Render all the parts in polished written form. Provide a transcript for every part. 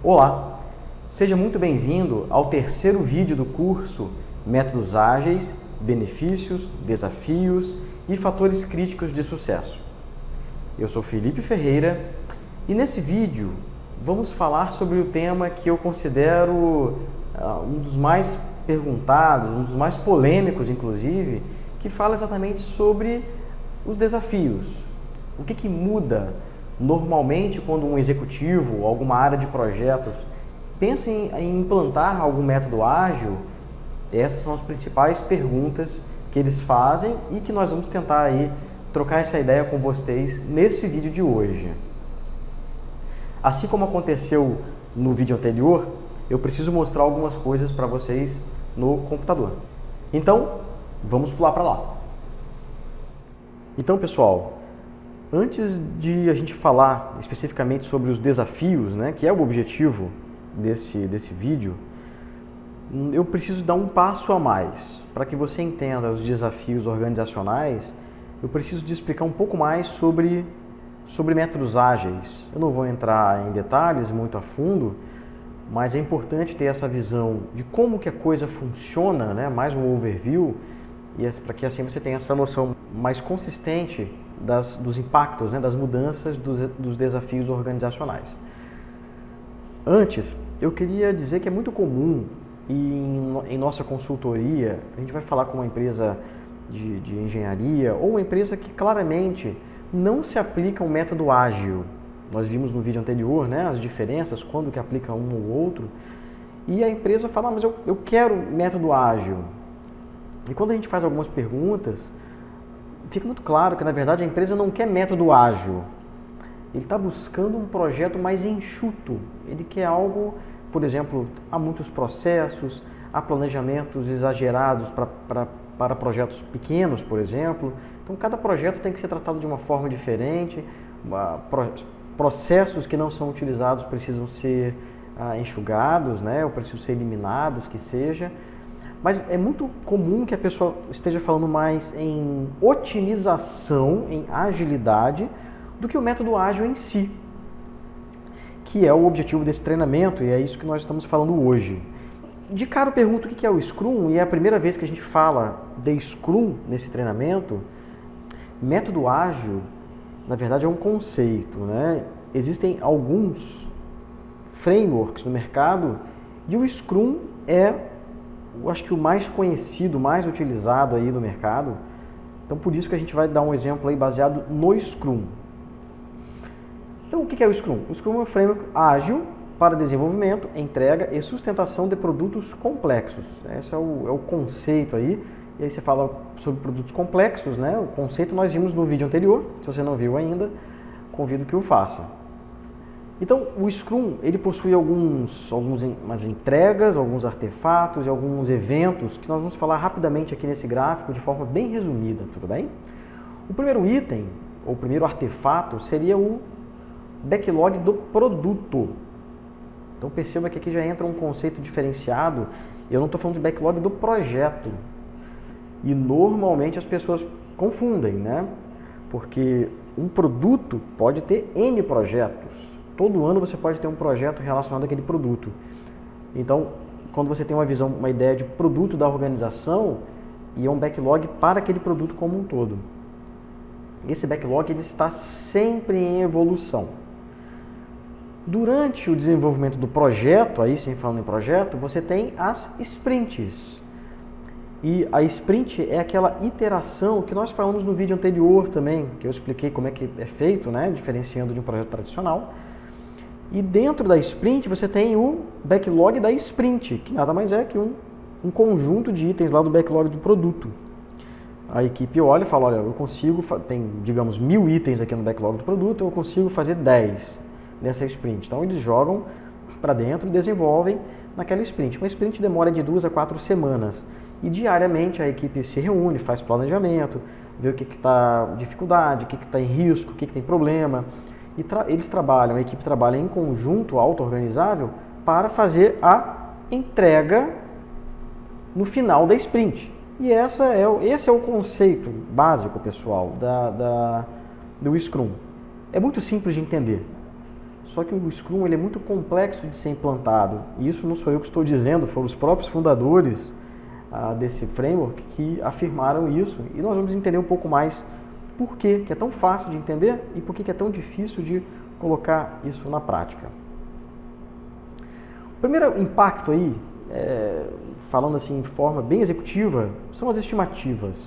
Olá, seja muito bem-vindo ao terceiro vídeo do curso Métodos Ágeis, Benefícios, Desafios e Fatores Críticos de Sucesso. Eu sou Felipe Ferreira e nesse vídeo vamos falar sobre o tema que eu considero um dos mais perguntados, um dos mais polêmicos inclusive, que fala exatamente sobre os desafios. O que muda normalmente quando um executivo ou alguma área de projetos pensa em implantar algum método ágil? Essas são as principais perguntas que eles fazem e que nós vamos tentar aí trocar essa ideia com vocês nesse vídeo de hoje. Assim como aconteceu no vídeo anterior, eu preciso mostrar algumas coisas para vocês no computador. Então, vamos pular para lá. Então, pessoal, antes de a gente falar especificamente sobre os desafios, que é o objetivo desse vídeo, eu preciso dar um passo a mais. Para que você entenda os desafios organizacionais, eu preciso de explicar um pouco mais sobre métodos ágeis. Eu não vou entrar em detalhes muito a fundo, mas é importante ter essa visão de como que a coisa funciona, mais um overview, e para que assim você tenha essa noção mais consistente dos impactos, das mudanças, dos desafios organizacionais. Antes, eu queria dizer que é muito comum em nossa consultoria, a gente vai falar com uma empresa de engenharia ou uma empresa que claramente não se aplica um método ágil. Nós vimos no vídeo anterior as diferenças, quando que aplica um ou outro, e a empresa fala, mas eu quero método ágil. E quando a gente faz algumas perguntas, fica muito claro que, na verdade, a empresa não quer método ágil. Ele está buscando um projeto mais enxuto. Ele quer algo, por exemplo, há muitos processos, há planejamentos exagerados para projetos pequenos, por exemplo. Então, cada projeto tem que ser tratado de uma forma diferente. Processos que não são utilizados precisam ser enxugados, ou precisam ser eliminados, que seja. Mas é muito comum que a pessoa esteja falando mais em otimização, em agilidade, do que o método ágil em si, que é o objetivo desse treinamento, e é isso que nós estamos falando hoje. De cara eu pergunto o que é o Scrum, e é a primeira vez que a gente fala de Scrum nesse treinamento. Método ágil, na verdade, é um conceito, Existem alguns frameworks no mercado, e o Scrum é, eu acho que o mais conhecido, mais utilizado aí no mercado. Então, por isso que a gente vai dar um exemplo aí baseado no Scrum. Então, o que é o Scrum? O Scrum é um framework ágil para desenvolvimento, entrega e sustentação de produtos complexos. Esse é o conceito aí. E aí você fala sobre produtos complexos, O conceito nós vimos no vídeo anterior. Se você não viu ainda, convido que o faça. Então, o Scrum, ele possui umas entregas, alguns artefatos e alguns eventos que nós vamos falar rapidamente aqui nesse gráfico de forma bem resumida, tudo bem? O primeiro item, ou o primeiro artefato, seria o backlog do produto. Então, perceba que aqui já entra um conceito diferenciado. Eu não estou falando de backlog do projeto. E normalmente as pessoas confundem, Porque um produto pode ter N projetos. Todo ano você pode ter um projeto relacionado àquele produto. Então, quando você tem uma ideia de produto da organização, e é um backlog para aquele produto como um todo. Esse backlog ele está sempre em evolução. Durante o desenvolvimento do projeto, aí sim falando em projeto, você tem as sprints. E a sprint é aquela iteração que nós falamos no vídeo anterior também, que eu expliquei como é que é feito, diferenciando de um projeto tradicional. E dentro da sprint você tem o backlog da sprint, que nada mais é que um conjunto de itens lá do backlog do produto. A equipe olha e fala, olha, eu consigo, tem digamos 1000 itens aqui no backlog do produto, eu consigo fazer 10 nessa sprint. Então eles jogam para dentro e desenvolvem naquela sprint. Uma sprint demora de 2 a 4 semanas. E diariamente a equipe se reúne, faz planejamento, vê o que está dificuldade, o que está em risco, o que tem problema. E a equipe trabalha em conjunto, auto-organizável, para fazer a entrega no final da sprint. E esse é o conceito básico, pessoal, do Scrum. É muito simples de entender. Só que o Scrum ele é muito complexo de ser implantado. E isso não sou eu que estou dizendo, foram os próprios fundadores desse framework que afirmaram isso. E nós vamos entender um pouco mais por que é tão fácil de entender e por que é tão difícil de colocar isso na prática. O primeiro impacto aí, falando assim de forma bem executiva, são as estimativas.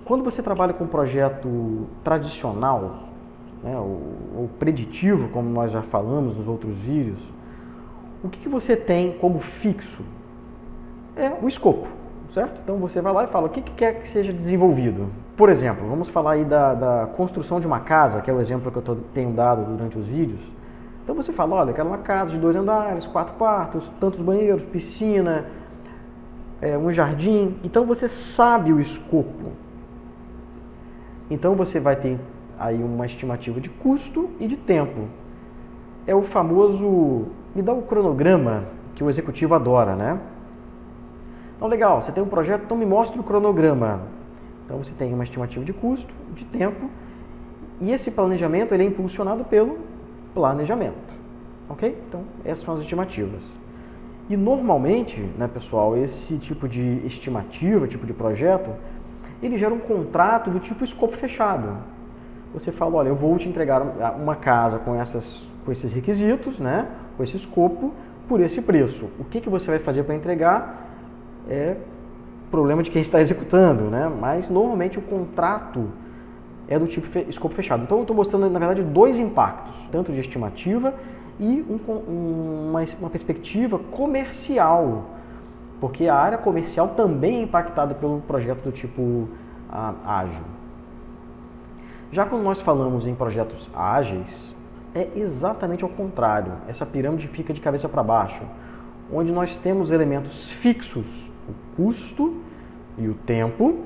Quando você trabalha com um projeto tradicional, né, ou preditivo, como nós já falamos nos outros vídeos, o que você tem como fixo? É o escopo, certo? Então você vai lá e fala o que quer que seja desenvolvido. Por exemplo, vamos falar aí da construção de uma casa, que é o exemplo que eu tenho dado durante os vídeos. Então você fala, olha, eu quero uma casa de 2 andares, 4 quartos, tantos banheiros, piscina, um jardim. Então você sabe o escopo. Então você vai ter aí uma estimativa de custo e de tempo. É o famoso, me dá o cronograma, que o executivo adora, né? Então legal, você tem um projeto, então me mostra o cronograma. Então você tem uma estimativa de custo, de tempo, e esse planejamento ele é impulsionado pelo planejamento, ok? Então essas são as estimativas. E normalmente, né, pessoal, esse tipo de estimativa, tipo de projeto, ele gera um contrato do tipo escopo fechado. Você fala, olha, eu vou te entregar uma casa com esses requisitos, né, com esse escopo, por esse preço. O que você vai fazer para entregar é problema de quem está executando, né? Mas normalmente o contrato é do tipo escopo fechado. Então eu estou mostrando, na verdade, 2 impactos, tanto de estimativa e uma perspectiva comercial, porque a área comercial também é impactada pelo projeto do tipo ágil. Já quando nós falamos em projetos ágeis, é exatamente ao contrário. Essa pirâmide fica de cabeça para baixo, onde nós temos elementos fixos, o custo e o tempo.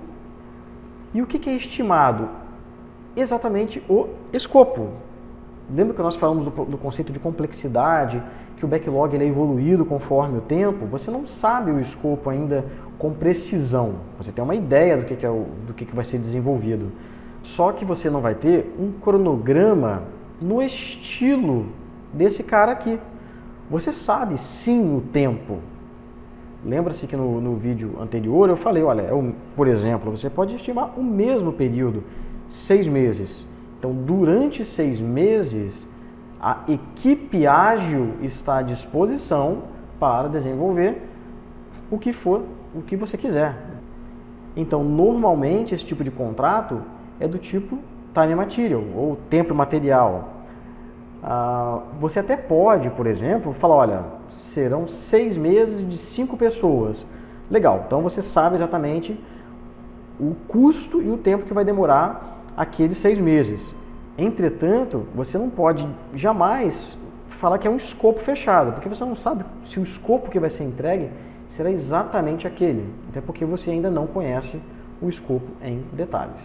E o que é estimado? Exatamente o escopo. Lembra que nós falamos do conceito de complexidade, que o backlog ele é evoluído conforme o tempo? Você não sabe o escopo ainda com precisão. Você tem uma ideia do que vai ser desenvolvido. Só que você não vai ter um cronograma no estilo desse cara aqui. Você sabe sim o tempo. Lembra-se que no vídeo anterior eu falei, olha, por exemplo, você pode estimar o mesmo período, 6 meses. Então, durante 6 meses, a equipe ágil está à disposição para desenvolver o que você quiser. Então, normalmente, esse tipo de contrato é do tipo time and material, ou tempo e material. Você até pode, por exemplo, falar, olha, serão 6 meses de 5 pessoas. Legal, então você sabe exatamente o custo e o tempo que vai demorar aqueles 6 meses. Entretanto, você não pode jamais falar que é um escopo fechado, porque você não sabe se o escopo que vai ser entregue será exatamente aquele, até porque você ainda não conhece o escopo em detalhes.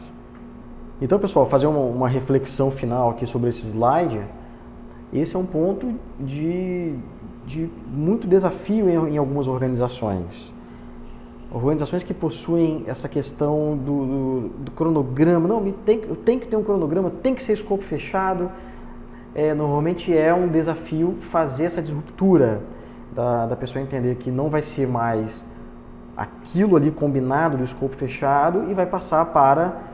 Então, pessoal, fazer uma reflexão final aqui sobre esse slide. Esse é um ponto de muito desafio em algumas organizações. Organizações que possuem essa questão do cronograma. Não, eu tenho que ter um cronograma, tem que ser escopo fechado. Normalmente é um desafio fazer essa disruptura da pessoa entender que não vai ser mais aquilo ali combinado do escopo fechado e vai passar para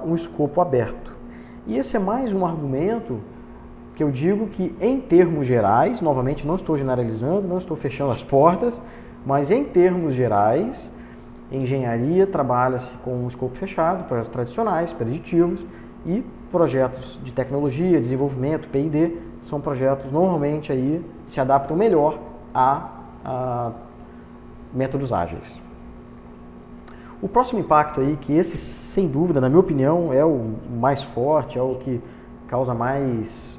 um escopo aberto. E esse é mais um argumento que eu digo que, em termos gerais, novamente não estou generalizando, não estou fechando as portas, mas em termos gerais, engenharia trabalha-se com um escopo fechado, projetos tradicionais, preditivos, e projetos de tecnologia, desenvolvimento, P&D, são projetos normalmente aí se adaptam melhor a métodos ágeis. O próximo impacto aí, que esse, sem dúvida, na minha opinião, é o mais forte, é o que causa mais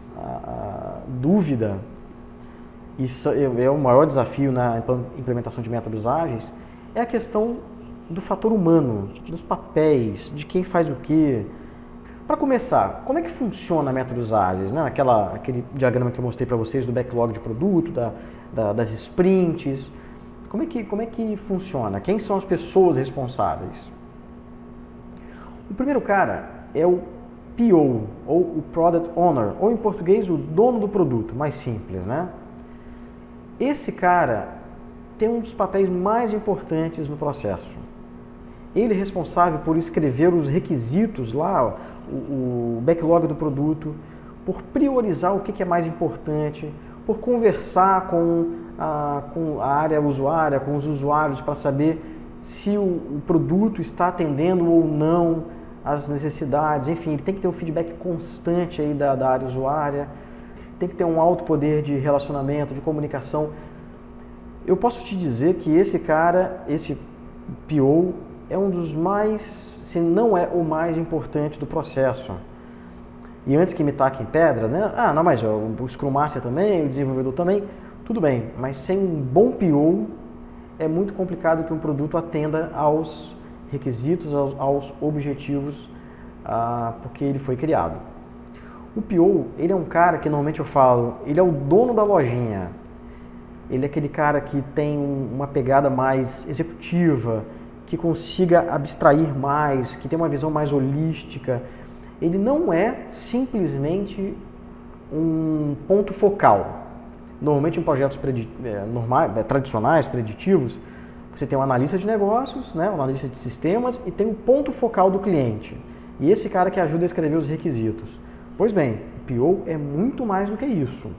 dúvida, isso é o maior desafio na implementação de métodos ágeis, é a questão do fator humano, dos papéis, de quem faz o quê. Para começar, como é que funciona métodos ágeis? Né? Aquele diagrama que eu mostrei para vocês do backlog de produto, das sprints. Como é que funciona? Quem são as pessoas responsáveis? O primeiro cara é o PO, ou o Product Owner, ou em português, o dono do produto, mais simples, né? Esse cara tem um dos papéis mais importantes no processo. Ele é responsável por escrever os requisitos lá, o backlog do produto, por priorizar o que é mais importante, por conversar com a área usuária, com os usuários, para saber se o produto está atendendo ou não as necessidades. Enfim, ele tem que ter um feedback constante aí da área usuária, tem que ter um alto poder de relacionamento, de comunicação. Eu posso te dizer que esse cara, esse PO, é um dos mais, se não é o mais importante do processo. E antes que me taquem pedra, né? Ah, não, mas o Scrum Master também, o desenvolvedor também, tudo bem, mas sem um bom PO é muito complicado que um produto atenda aos requisitos, aos objetivos, porque ele foi criado. O PO, ele é um cara que normalmente eu falo, ele é o dono da lojinha. Ele é aquele cara que tem uma pegada mais executiva, que consiga abstrair mais, que tem uma visão mais holística. Ele não é simplesmente um ponto focal. Normalmente em projetos tradicionais, preditivos, você tem um analista de negócios, né, um analista de sistemas e tem um ponto focal do cliente. E esse cara que ajuda a escrever os requisitos. Pois bem, o PO é muito mais do que isso.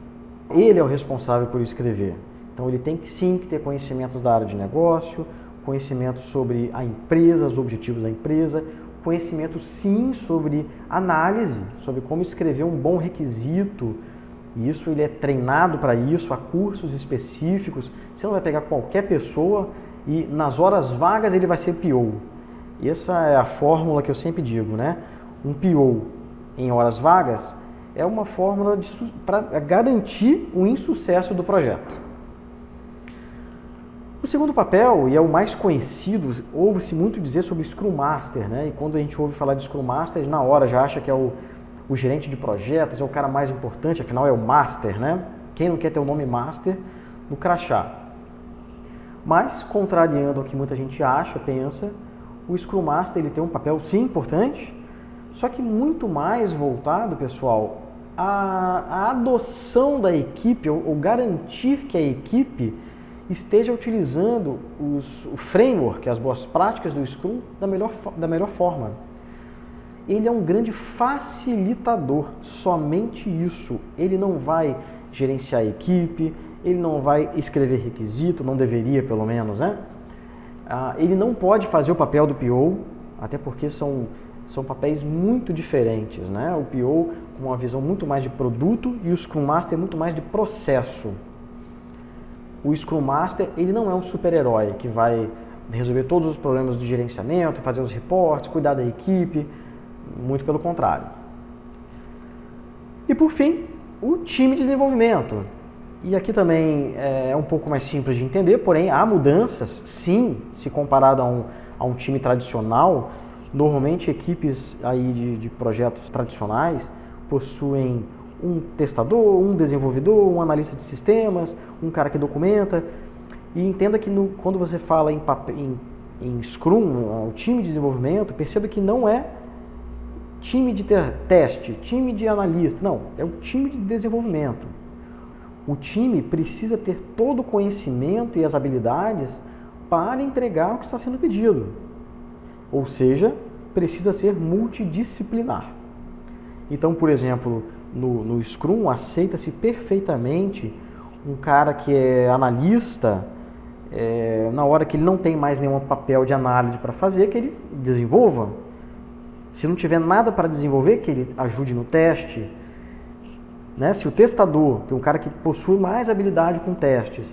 Ele é o responsável por escrever. Então ele tem que sim ter conhecimentos da área de negócio, conhecimento sobre a empresa, os objetivos da empresa, conhecimento sim sobre análise, sobre como escrever um bom requisito. E isso ele é treinado para isso, há cursos específicos. Você não vai pegar qualquer pessoa e nas horas vagas ele vai ser PO. E essa é a fórmula que eu sempre digo, né? Um PO em horas vagas é uma fórmula para garantir o insucesso do projeto. O segundo papel, e é o mais conhecido, ouve-se muito dizer sobre Scrum Master, né? E quando a gente ouve falar de Scrum Master, na hora já acha que é o gerente de projetos, é o cara mais importante, afinal é o Master, né? Quem não quer ter o nome Master no crachá? Mas, contrariando o que muita gente acha, pensa, o Scrum Master ele tem um papel sim importante, só que muito mais voltado, pessoal, à adoção da equipe, ou garantir que a equipe esteja utilizando o framework, as boas práticas do Scrum da melhor forma. Ele é um grande facilitador, somente isso. Ele não vai gerenciar a equipe, ele não vai escrever requisito, não deveria pelo menos, né? Ele não pode fazer o papel do PO, até porque são papéis muito diferentes, né? O PO com uma visão muito mais de produto e o Scrum Master muito mais de processo. O Scrum Master, ele não é um super-herói que vai resolver todos os problemas de gerenciamento, fazer os reportes, cuidar da equipe, muito pelo contrário. E por fim, o time de desenvolvimento. E aqui também é um pouco mais simples de entender, porém há mudanças, sim, se comparado a um time tradicional. Normalmente equipes aí de projetos tradicionais possuem um testador, um desenvolvedor, um analista de sistemas, um cara que documenta. E entenda que quando você fala em Scrum, o time de desenvolvimento, perceba que não é time de teste, time de analista, não, é o time de desenvolvimento. O time precisa ter todo o conhecimento e as habilidades para entregar o que está sendo pedido. Ou seja, precisa ser multidisciplinar. Então, por exemplo, no Scrum, aceita-se perfeitamente um cara que é analista, na hora que ele não tem mais nenhum papel de análise para fazer, que ele desenvolva. Se não tiver nada para desenvolver, que ele ajude no teste. Né? Se o testador, que é um cara que possui mais habilidade com testes,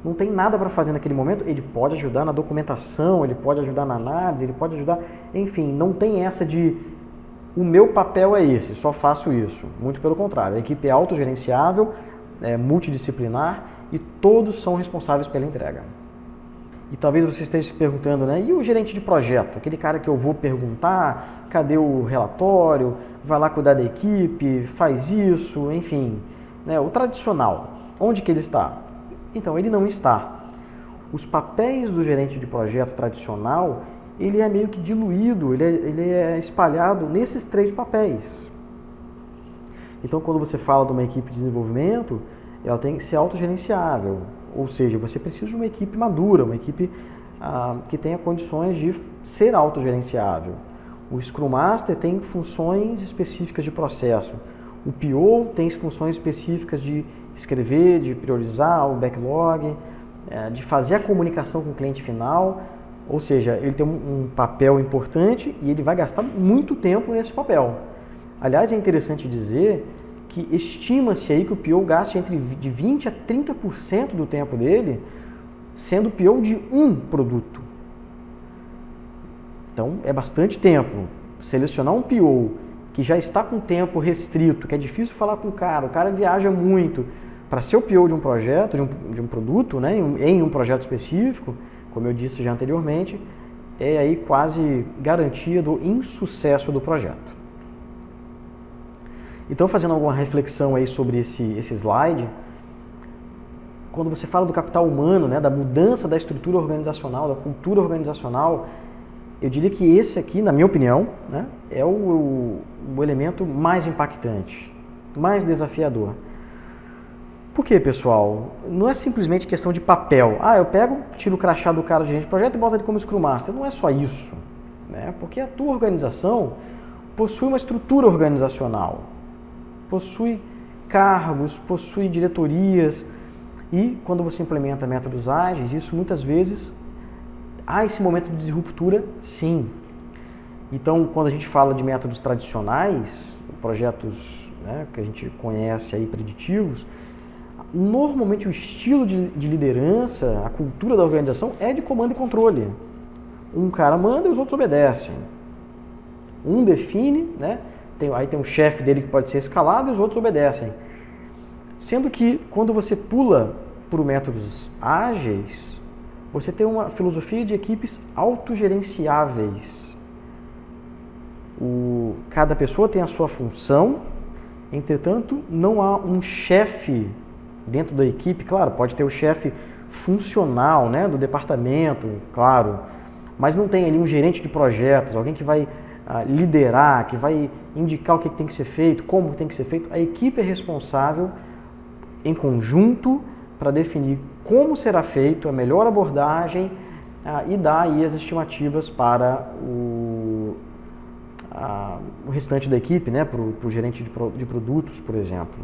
não tem nada para fazer naquele momento, ele pode ajudar na documentação, ele pode ajudar na análise, ele pode ajudar... Enfim, não tem essa de o meu papel é esse, só faço isso. Muito pelo contrário, a equipe é autogerenciável, é multidisciplinar e todos são responsáveis pela entrega. E talvez você esteja se perguntando, né? E o gerente de projeto? Aquele cara que eu vou perguntar, cadê o relatório, vai lá cuidar da equipe, faz isso, enfim. Né? O tradicional, onde que ele está? Então, ele não está. Os papéis do gerente de projeto tradicional, ele é meio que diluído, ele é espalhado nesses 3 papéis. Então, quando você fala de uma equipe de desenvolvimento, ela tem que ser autogerenciável, ou seja, você precisa de uma equipe madura, uma equipe que tenha condições de ser autogerenciável. O Scrum Master tem funções específicas de processo, o PO tem funções específicas de escrever, de priorizar o backlog, de fazer a comunicação com o cliente final, ou seja, ele tem um papel importante e ele vai gastar muito tempo nesse papel. Aliás, é interessante dizer que estima-se aí que o PO gaste de 20% a 30% do tempo dele sendo PO de um produto. Então, é bastante tempo. Selecionar um PO que já está com tempo restrito, que é difícil falar com o cara viaja muito, para ser o PO de um projeto, de um produto, né, em um projeto específico, como eu disse já anteriormente, é aí quase garantia do insucesso do projeto. Então, fazendo alguma reflexão aí sobre esse slide, quando você fala do capital humano, né, da mudança da estrutura organizacional, da cultura organizacional, eu diria que esse aqui, na minha opinião, né, é o elemento mais impactante, mais desafiador. Por quê, pessoal? Não é simplesmente questão de papel. Eu pego, tiro o crachá do cara de gerente de projeto e boto ele como Scrum Master. Não é só isso, né? Porque a tua organização possui uma estrutura organizacional, possui cargos, possui diretorias e quando você implementa métodos ágeis, isso muitas vezes há esse momento de disruptura, sim. Então, quando a gente fala de métodos tradicionais, projetos, né, que a gente conhece aí, preditivos, normalmente o estilo de liderança, a cultura da organização é de comando e controle. Um cara manda e os outros obedecem. Um define, né? Aí tem um chefe dele que pode ser escalado e os outros obedecem. Sendo que quando você pula para métodos ágeis, você tem uma filosofia de equipes autogerenciáveis. Cada pessoa tem a sua função, entretanto, não há um chefe dentro da equipe. Claro, pode ter o chefe funcional, né, do departamento, claro, mas não tem ali um gerente de projetos, alguém que vai liderar, que vai indicar o que tem que ser feito, como tem que ser feito. A equipe é responsável em conjunto para definir como será feito, a melhor abordagem e dar aí as estimativas para o restante da equipe, né, para o gerente de produtos, por exemplo.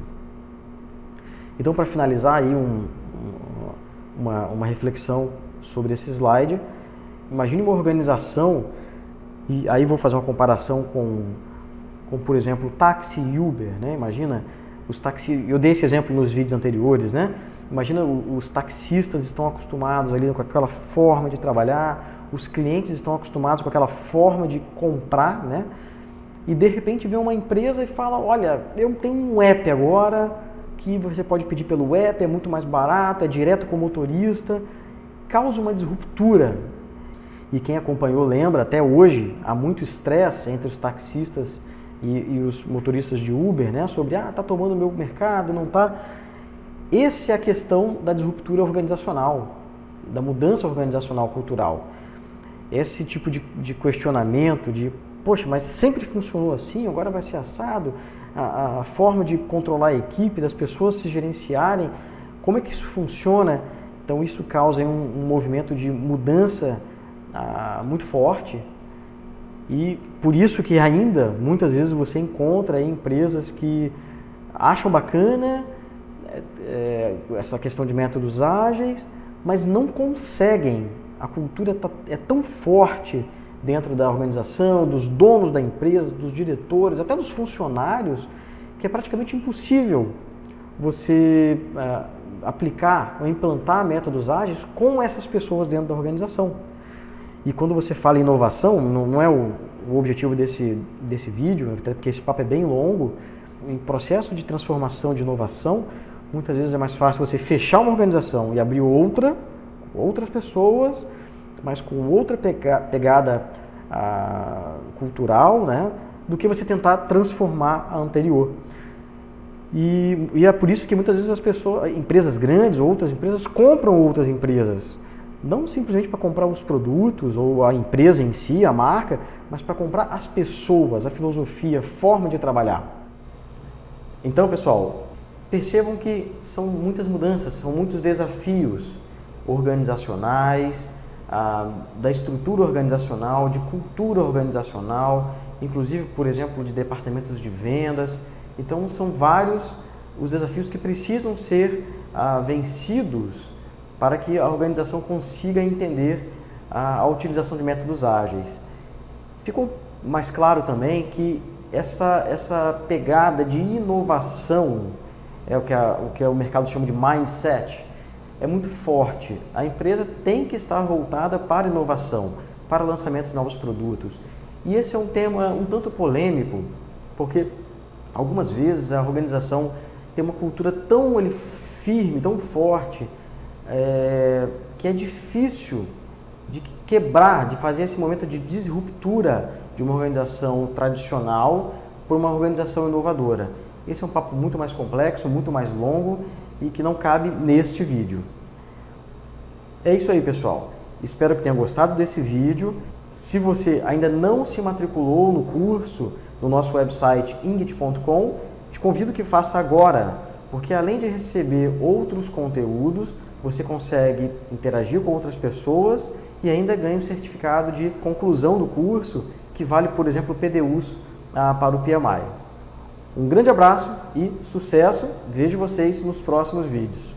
Então, para finalizar aí uma reflexão sobre esse slide, imagine uma organização, e aí vou fazer uma comparação com por exemplo, táxi e Uber, né? Imagina os taxistas, eu dei esse exemplo nos vídeos anteriores, né? Imagina os taxistas estão acostumados ali com aquela forma de trabalhar, os clientes estão acostumados com aquela forma de comprar, né? E de repente vem uma empresa e fala, olha, eu tenho um app agora que você pode pedir pelo app, é muito mais barato, é direto com o motorista, causa uma disruptura. E quem acompanhou lembra, até hoje, há muito estresse entre os taxistas e os motoristas de Uber, né? Sobre, tá tomando meu mercado, não tá. Essa é a questão da disruptura organizacional, da mudança organizacional cultural. Esse tipo de questionamento, poxa, mas sempre funcionou assim, agora vai ser assado, a forma de controlar a equipe, das pessoas se gerenciarem, como é que isso funciona? Então isso causa um movimento de mudança muito forte e por isso que ainda, muitas vezes você encontra aí empresas que acham bacana essa questão de métodos ágeis, mas não conseguem, a cultura é tão forte dentro da organização, dos donos da empresa, dos diretores, até dos funcionários, que é praticamente impossível você aplicar ou implantar métodos ágeis com essas pessoas dentro da organização. E quando você fala em inovação, não é o objetivo desse vídeo, até porque esse papo é bem longo, em processo de transformação, de inovação, muitas vezes é mais fácil você fechar uma organização e abrir outras pessoas, mas com outra pegada cultural, né, do que você tentar transformar a anterior. E é por isso que muitas vezes as pessoas, empresas grandes, outras empresas compram outras empresas, não simplesmente para comprar os produtos ou a empresa em si, a marca, mas para comprar as pessoas, a filosofia, a forma de trabalhar. Então, pessoal, percebam que são muitas mudanças, são muitos desafios organizacionais, da estrutura organizacional, de cultura organizacional, inclusive, por exemplo, de departamentos de vendas. Então, são vários os desafios que precisam ser vencidos para que a organização consiga entender a utilização de métodos ágeis. Ficou mais claro também que essa pegada de inovação, o que o mercado chama de mindset, é muito forte. A empresa tem que estar voltada para a inovação, para o lançamento de novos produtos. E esse é um tema um tanto polêmico, porque algumas vezes a organização tem uma cultura tão firme, tão forte, que é difícil de quebrar, de fazer esse momento de disruptura de uma organização tradicional por uma organização inovadora. Esse é um papo muito mais complexo, muito mais longo e que não cabe neste vídeo. É isso aí, pessoal. Espero que tenha gostado desse vídeo. Se você ainda não se matriculou no curso no nosso website inggit.com, te convido que faça agora, porque além de receber outros conteúdos, você consegue interagir com outras pessoas e ainda ganha um certificado de conclusão do curso, que vale, por exemplo, PDUs para o PMI. Um grande abraço e sucesso! Vejo vocês nos próximos vídeos.